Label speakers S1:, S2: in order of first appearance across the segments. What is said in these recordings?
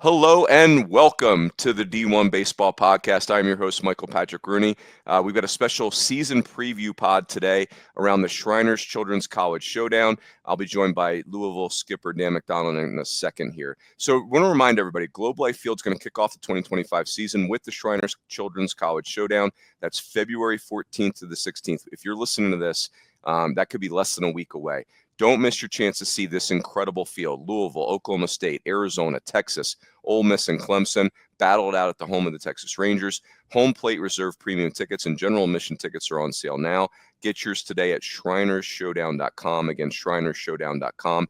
S1: Hello and welcome to the D1 Baseball Podcast. I'm your host, Michael Patrick Rooney. We've got a special season preview pod today around the Shriners Children's College Showdown. I'll be joined by Louisville skipper Dan McConnell in a second here. So I want to remind everybody, Globe Life Field's going to kick off the 2025 season with the Shriners Children's College Showdown. That's February 14th to the 16th. If you're listening to this, that could be less than a week away. Don't miss your chance to see this incredible field. Louisville, Oklahoma State, Arizona, Texas, Ole Miss, and Clemson battled out at the home of the Texas Rangers. Home plate reserve premium tickets and general admission tickets are on sale now. Get yours today at shrinersshowdown.com. Again, shrinersshowdown.com.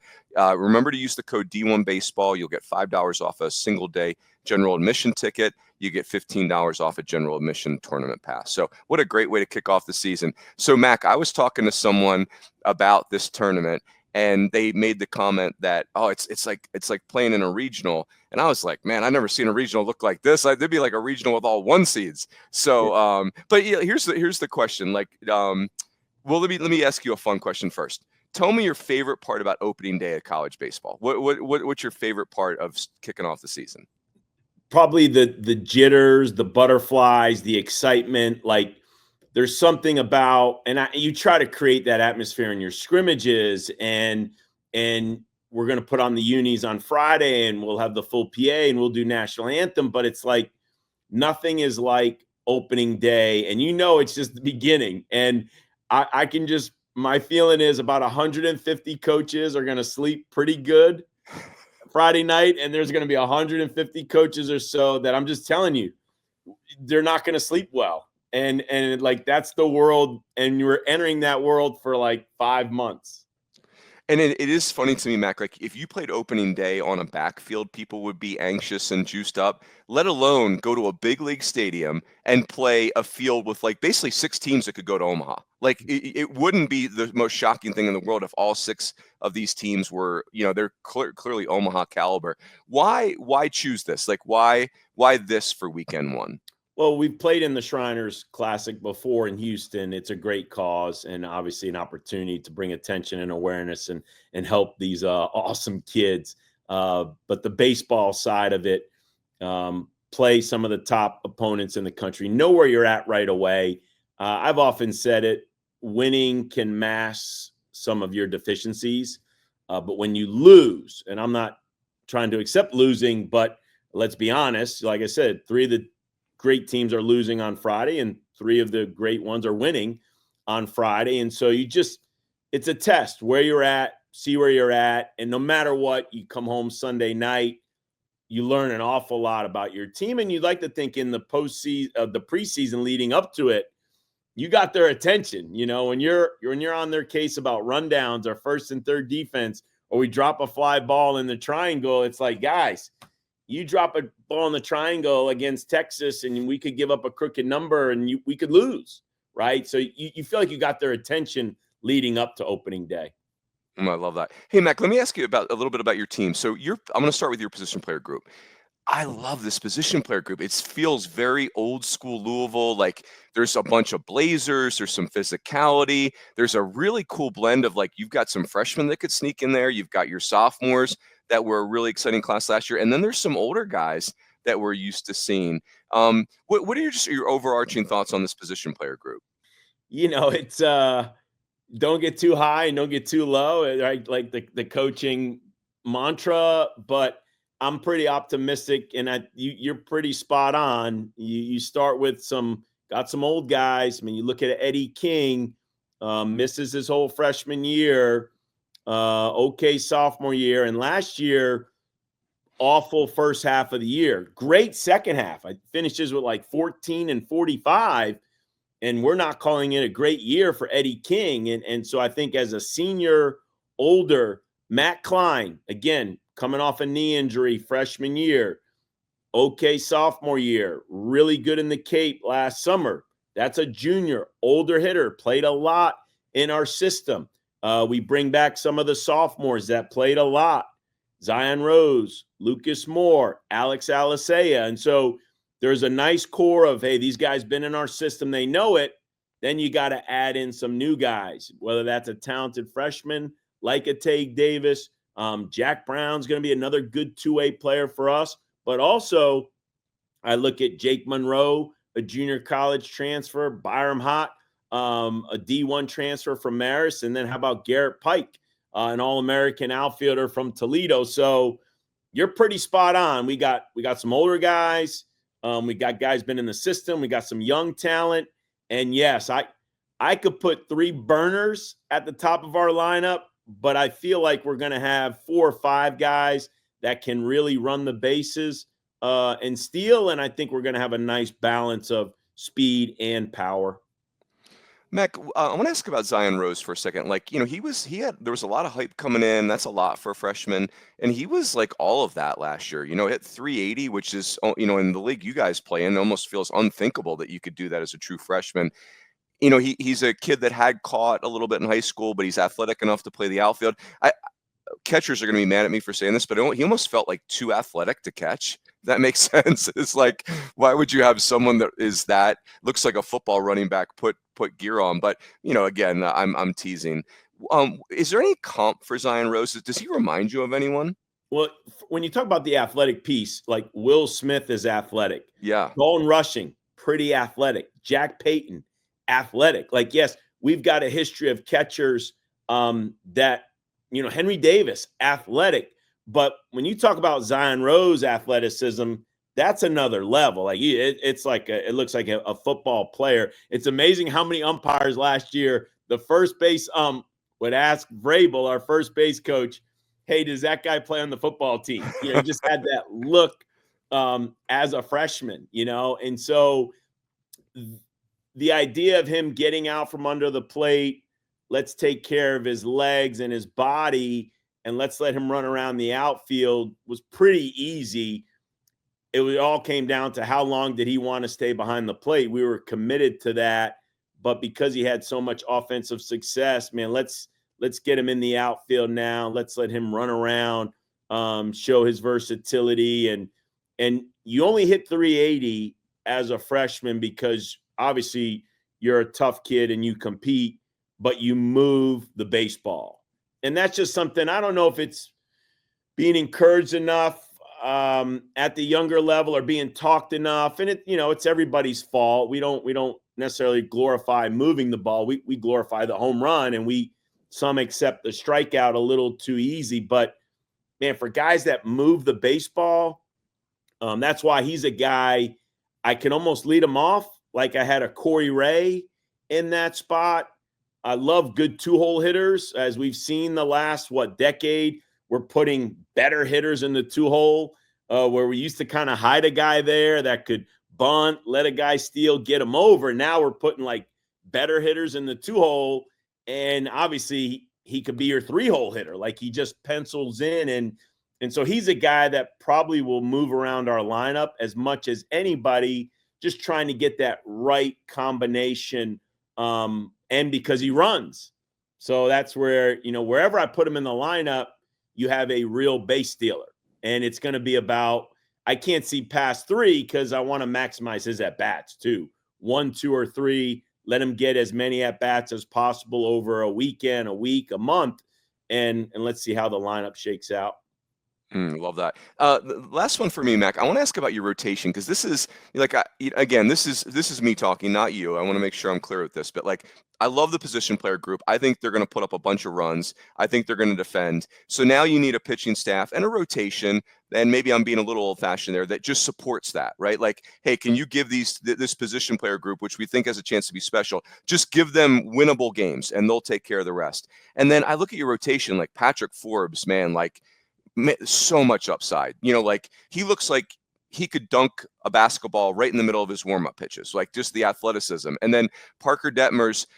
S1: Remember to use the code D1Baseball. You'll get $5 off a single day general admission ticket. You get $15 off a general admission tournament pass. So what a great way to kick off the season. So, Mac, I was talking to someone about this tournament, and they made the comment that, it's like playing in a regional. And I was like, man, I've never seen a regional look like this. There'd be like a regional with all one seeds. So, but yeah, here's the question. Let me ask you a fun question first. Tell me your favorite part about opening day of college baseball. What's your favorite part of kicking off the season?
S2: Probably the jitters, the butterflies, the excitement. Like there's something about, you try to create that atmosphere in your scrimmages, and we're going to put on the unis on Friday, and we'll have the full PA, and we'll do national anthem. But it's like nothing is like opening day, and it's just the beginning. And I can just, my feeling is about 150 coaches are going to sleep pretty good Friday night, and there's going to be 150 coaches or so that I'm just telling you, they're not going to sleep well. And like, that's the world, and you're entering that world for like 5 months.
S1: And it is funny to me, Mac, like if you played opening day on a backfield, people would be anxious and juiced up, let alone go to a big league stadium and play a field with like basically 6 teams that could go to Omaha. Like it wouldn't be the most shocking thing in the world if all 6 of these teams were, they're clearly Omaha caliber. Why choose this? Like why this for weekend 1?
S2: Well, we've played in the Shriners Classic before in Houston. It's a great cause, and obviously an opportunity to bring attention and awareness and help these awesome kids. But the baseball side of it, play some of the top opponents in the country, know where you're at right away. I've often said it, winning can mask some of your deficiencies. But when you lose, and I'm not trying to accept losing, but let's be honest, like I said, 3 of the great teams are losing on Friday, and 3 of the great ones are winning on Friday. And so it's a test where you're at, see where you're at. And no matter what, you come home Sunday night, you learn an awful lot about your team. And you'd like to think in the postseason, the preseason leading up to it, you got their attention. When you're on their case about rundowns or first and third defense, or we drop a fly ball in the triangle, it's like, guys, you drop a ball in the triangle against Texas, and we could give up a crooked number, and we could lose, right? So you feel like you got their attention leading up to opening day.
S1: I love that. Hey, Mac, let me ask you a little bit about your team. So I'm going to start with your position player group. I love this position player group. It feels very old school Louisville. Like there's a bunch of Blazers. There's some physicality. There's a really cool blend of like, you've got some freshmen that could sneak in there. You've got your sophomores that were a really exciting class last year. And then there's some older guys that we're used to seeing. What are your overarching thoughts on this position player group?
S2: It's don't get too high and don't get too low, right? Like the coaching mantra, but I'm pretty optimistic, and you're pretty spot on. You start with got some old guys. I mean, you look at Eddie King, misses his whole freshman year, okay sophomore year, and last year, awful first half of the year. Great second half. I finishes with like 14 and 45, and we're not calling it a great year for Eddie King. And so I think as a senior, older, Matt Klein, again, coming off a knee injury freshman year, okay sophomore year, really good in the Cape last summer. That's a junior, older hitter, played a lot in our system. We bring back some of the sophomores that played a lot. Zion Rose, Lucas Moore, Alex Alisea. And so there's a nice core of, hey, these guys been in our system, they know it. Then you got to add in some new guys, whether that's a talented freshman like a Tage Davis. Jack Brown's going to be another good two-way player for us. But also, I look at Jake Monroe, a junior college transfer, Byram Hott, a D1 transfer from Marist, and then how about Garrett Pike, an All-American outfielder from Toledo? So you're pretty spot on. We got some older guys. We got guys been in the system. We got some young talent. And yes, I could put 3 burners at the top of our lineup, but I feel like we're going to have 4 or 5 guys that can really run the bases and steal. And I think we're going to have a nice balance of speed and power.
S1: Mac, I want to ask about Zion Rose for a second. Like, there was a lot of hype coming in. That's a lot for a freshman. And he was like all of that last year, hit 380, which is, in the league you guys play in, almost feels unthinkable that you could do that as a true freshman. He's a kid that had caught a little bit in high school, but he's athletic enough to play the outfield. Catchers are going to be mad at me for saying this, but he almost felt like too athletic to catch. That makes sense. It's like, why would you have someone that looks like a football running back put gear on? But again, I'm teasing. Is there any comp for Zion Rose? Does he remind you of anyone?
S2: Well, when you talk about the athletic piece, like Will Smith is athletic.
S1: Yeah.
S2: Colin Rushing, pretty athletic. Jack Payton, athletic. Like, yes, we've got a history of catchers that, Henry Davis, athletic. But when you talk about Zion Rose athleticism, that's another level. Like it looks like a football player. It's amazing how many umpires last year, the first base would ask Vrabel, our first base coach, hey, does that guy play on the football team? He just had that look as a freshman, And so the idea of him getting out from under the plate, let's take care of his legs and his body, and let's let him run around the outfield was pretty easy. It all came down to how long did he want to stay behind the plate. We were committed to that, but because he had so much offensive success, man, let's get him in the outfield now. Let's let him run around, show his versatility. And you only hit 380 as a freshman because obviously you're a tough kid and you compete, but you move the baseball. And that's just something, I don't know if it's being encouraged enough at the younger level or being talked enough. And it's everybody's fault. We don't necessarily glorify moving the ball. We glorify the home run, and some accept the strikeout a little too easy. But man, for guys that move the baseball, that's why he's a guy I can almost lead him off. Like I had a Corey Ray in that spot. I love good 2-hole hitters. As we've seen the last, decade, we're putting better hitters in the 2-hole where we used to kind of hide a guy there that could bunt, let a guy steal, get him over. Now we're putting like better hitters in the 2-hole. And obviously he could be your 3-hole hitter. Like he just pencils in. And so he's a guy that probably will move around our lineup as much as anybody, just trying to get that right combination. And because he runs. So that's where, wherever I put him in the lineup, you have a real base stealer. And it's going to be about, I can't see past 3 because I want to maximize his at-bats too. 1, 2, or 3, let him get as many at-bats as possible over a weekend, a week, a month. And let's see how the lineup shakes out.
S1: Love that. The last one for me, Mac. I want to ask about your rotation because this is this is me talking, not you. I want to make sure I'm clear with this, but I love the position player group. I think they're going to put up a bunch of runs. I think they're going to defend. So now you need a pitching staff and a rotation. And maybe I'm being a little old-fashioned there, that just supports that, right? Like, hey, can you give this position player group, which we think has a chance to be special, just give them winnable games and they'll take care of the rest. And then I look at your rotation, like Patrick Forbes, man, so much upside. He looks like he could dunk a basketball right in the middle of his warm-up pitches, like just the athleticism. And then Parker Detmer's,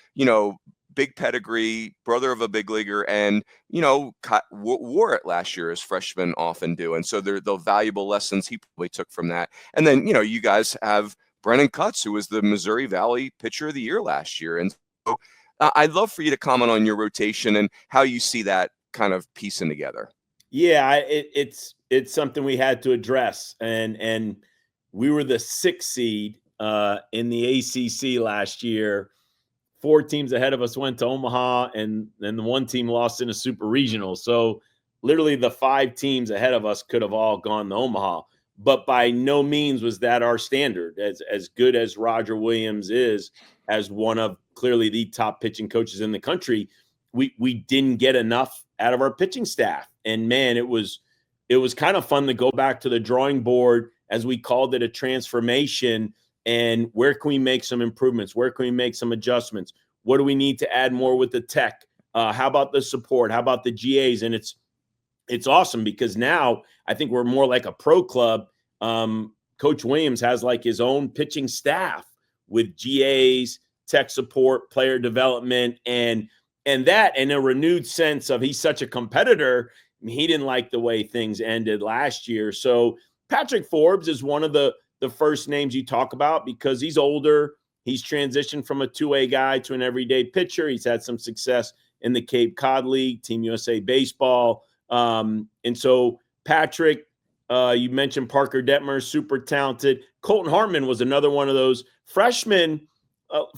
S1: big pedigree, brother of a big leaguer, and wore it last year as freshmen often do. And so they're the valuable lessons he probably took from that. And then you guys have Brennan Cutts, who was the Missouri Valley Pitcher of the Year last year. And so I'd love for you to comment on your rotation and how you see that kind of piecing together.
S2: Yeah, it's something we had to address, and we were the 6th seed in the ACC last year. 4 teams ahead of us went to Omaha, and then the 1 team lost in a super regional. So literally the 5 teams ahead of us could have all gone to Omaha. but by no means was that our standard. As good as Roger Williams is, as one of clearly the top pitching coaches in the country, we didn't get enough out of our pitching staff. And man, it was kind of fun to go back to the drawing board, as we called it, a transformation. And where can we make some improvements? Where can we make some adjustments? What do we need to add more with the tech? How about the support? How about the GAs? And it's awesome, because now I think we're more like a pro club. Coach Williams has like his own pitching staff with GAs, tech support, player development, and that, and a renewed sense of he's such a competitor. I mean, he didn't like the way things ended last year. So Patrick Forbes is one of the first names you talk about, because he's older. He's transitioned from a two-way guy to an everyday pitcher. He's had some success in the Cape Cod League, Team USA Baseball. And so Patrick, you mentioned Parker Detmer, super talented. Colton Hartman was another one of those freshmen.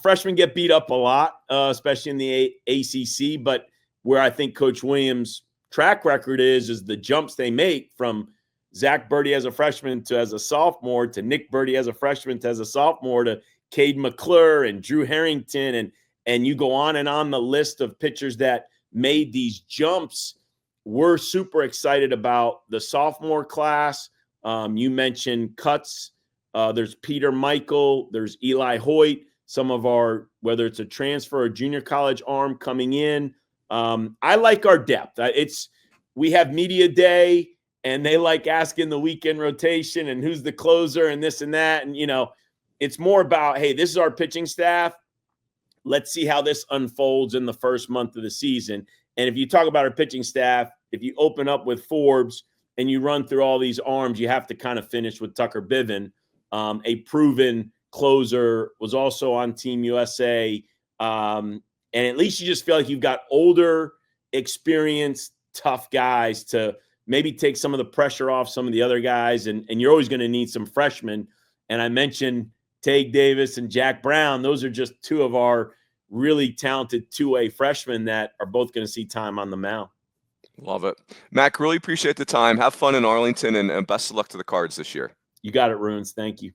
S2: Freshmen get beat up a lot, especially in the ACC. But where I think Coach Williams' track record is the jumps they make from Zach Birdie as a freshman to as a sophomore, to Nick Birdie as a freshman to as a sophomore, to Cade McClure and Drew Harrington. And you go on and on the list of pitchers that made these jumps. We're super excited about the sophomore class. You mentioned Cuts. There's Peter Michael. There's Eli Hoyt. Some of our, whether it's a transfer or junior college arm coming in. I like our depth. We have media day, and they like asking the weekend rotation and who's the closer and this and that. And, it's more about, hey, this is our pitching staff. Let's see how this unfolds in the first month of the season. And if you talk about our pitching staff, if you open up with Forbes and you run through all these arms, you have to kind of finish with Tucker Biven, a proven closer, was also on Team USA. And at least you just feel like you've got older, experienced, tough guys to maybe take some of the pressure off some of the other guys. And you're always going to need some freshmen. And I mentioned Tage Davis and Jack Brown. Those are just two of our really talented two-way freshmen that are both going to see time on the mound.
S1: Love it. Mac, really appreciate the time. Have fun in Arlington, and best of luck to the Cards this year.
S2: You got it, Runes. Thank you.